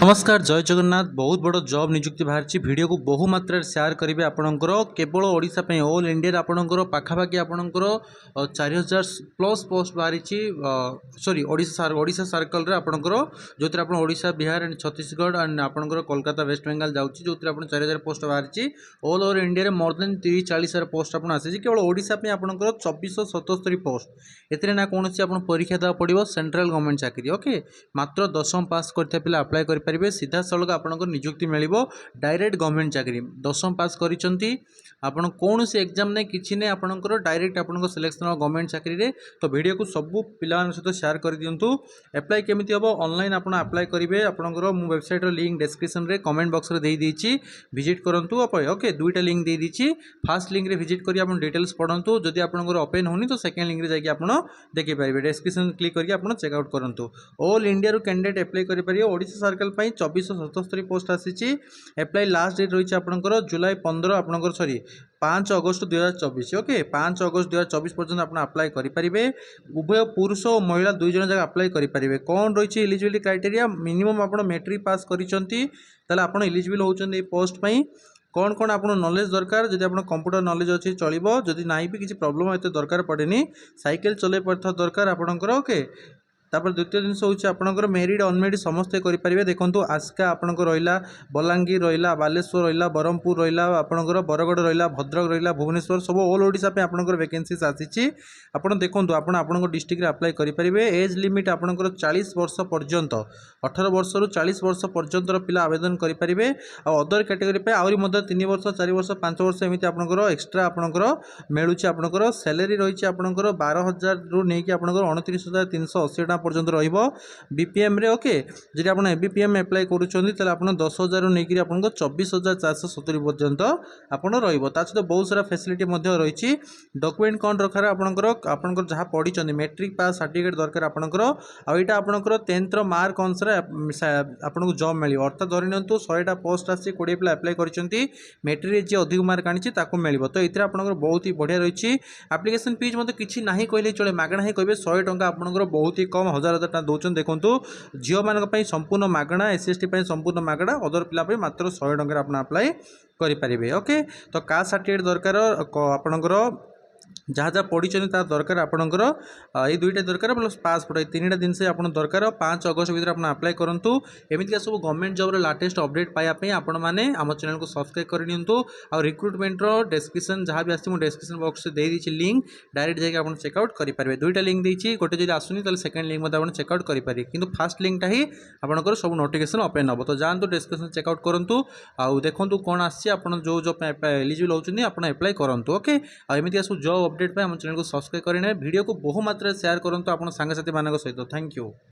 नमस्कार जय जगन्नाथ। बहुत बड़ जॉब नियुक्ति बाहरी वीडियो को बहु मात्रा शेयर करेंगे आपणकर केवल ओडिशा पे ऑल इंडिया आपणकर पाखापाखि आपणकर 4000 प्लस पोस्ट बाहरी सॉरी ओडिशा सर्कल आपणकर जो आप ओडिशा बिहार एंड छत्तीसगढ़ एंड आपणकर कोलकाता वेस्ट बेंगल जाऊँगी जो 4000 पोस्ट बाहरी all over India more than 30-40 post आपन आसी केवल ओडिशा पे आपणकर 2477 पोस्ट एथिरे ना कौन आप परीक्षा देवा पड़ो सेंट्रल गवर्नमेंट चाकरी ओके मात्र 10वीं पास करते पिला अप्लाई करेंगे सीधा सड़क आपको नियुक्ति मिल डायरेक्ट गवर्नमेंट चाकरी 10वीं पास करी आपन कौन सी एग्जाम नहीं किसी नहीं आपंकर डायरेक्ट आपको सिलेक्शन गवर्नमेंट चाकरी रे तो वीडियो को सबू पिला सहित शेयर कर दिंतु। एप्लाई केमी हम ऑनलाइन आप अप्लाई करेंगे आपंकर मु वेबसाइट लिंक डिस्क्रिप्शन रे कमेंट बॉक्स रे दे देइछि विजिट करंतु ओके दुईटा लिंक दे देइछि फर्स्ट लिंक रे विजिट करी आपन डिटेल्स पढ़ंतु जदि आपनकर ओपन होनी तो सेकंड लिंक रे जाके आपन देखि पारिबे डिस्क्रिप्शन क्लिक करके आपन चेक आउट करंतु। ऑल इंडिया रो कैंडिडेट अप्लाई करि परिबे ओडिशा सर्कल पई 2477 पोस्ट आसी एप्लाई लास्ट डेट रही आपंकर जुलाई 15 आपंकर सॉरी 5 अगस्त 2024 ओके 5 अगस्त 2024 पर्यटन आप अप्लाई करेंगे। उभय पुरुष और महिला दुई जन जगह अप्लाई करेंगे। कौन रही एलिजिबिलिटी क्राइटेरिया मिनिमम आप मैट्रिक पास कर एलिजिबल होती पोस्ट पर कौन कौन आप नॉलेज दरकार जब आप कंप्यूटर नॉलेज अच्छी चलो जदि ना भी किसी प्रॉब्लम एत दरकार पड़ेनी साइकिल चलै पार्थ दरकार आपंकर ओके। तापर द्वितीय जिनस हूँ आपंकर मेरिड अनमेरिड समस्ते करेंगे। देखो आस्का आपंकर रहा बलांगीर रहा बालेश्वर रहा ब्रह्मपुर रहा आपंकर बरगढ़ रहा भद्रक रहा भुवनेश्वर सब ऑल ओडिशा पे आपंकर वैकेंसीज आसी आपन देखो आपन डिस्ट्रिक्ट रे अप्लाई करेंगे। एज लिमिट आपंकर 40 वर्ष पर्यंत 18 वर्ष रु 40 वर्ष पर्यंत पिला आवेदन करेंगे। अदर कैटेगरी पे आहरी 3 वर्ष 4 वर्ष 5 वर्ष एमती आपंकर एक्सट्रा आपंकर मिलूँ आपंकर सैलरी रही आपंकर 12,000 रु नहीं आपंकर 29,380 पर्यंत बीपीएम रे ओके जब आप एबीपीएम अप्लाई करुँच आप 10,000 रु नहीं आपको 24,470 पर्यंत आप सहित बहुत सारा फैसिलिटी रही। डॉक्यूमेंट कौन दरकार आपंकर जहाँ पढ़ी मैट्रिक पास सर्टिफिकेट दरकार आपंकर आईटा आपंकर 10th मार्क अनुसार आपको जॉब मिल अर्थात धरी नि 100टा पोस्ट आसी 20 पिला अप्लाई कर मैट्रिक जी अधिक मार्क आनी मिल तो ये आपंकर बहुत ही बढ़िया रही। एप्लिकेशन फीस मतलब किसी ना कहले चले मागणा ही कहे 100 टंका आपंकर बहुत ही कम 1000 टका दौरान देखो झील मान संपूर्ण मागणा एससी संपूर्ण मागणा अदर पिला मात्र 100 टंका आप अप्लाई करेंगे ओके। तो कास्ट सर्टिफिकेट दरकार आपंकर जहाँ जहाँ पढ़ी दरकार आपंकर ये दुईटा दरकार प्लस पासपोर्ट ये 3टा जिनस आप दरकार 5 अगस्त भर आप अप्लाई करूँ। एमती सब गवर्नमेंट जॉब लाटेस्ट अपडेट पाइबापी आपण मैंने आम चैनल को सब्सक्राइब कर दिंतु। आ रिक्रुटमेंट डिस्क्रिप्शन जहाँ भी आसी डिस्क्रिप्शन बॉक्स से दे दी लिंक डायरेक्ट जाके आप चेकआउट करेंगे। दुईटा लिंक देती गोटे जब आसुनी तो सेकंड लिंक आप चेकआउट करेंगे कि फास्ट लिंकटा ही आपंकर सब नोटिफिकेशन ओपन हम तो जातु डिस्क्रिप्शन चेकआउट करूँ आउ देखूँ कौन आसी जो जॉब एलिजिबल होती आप अप्लाई करूँ ओके। आमती सब जॉब अपडेट पे हम चैनल को सब्सक्राइब करें वीडियो को बहु मात्रा शेयर करूँ आप सांगसाथी मान सहित। Thank you.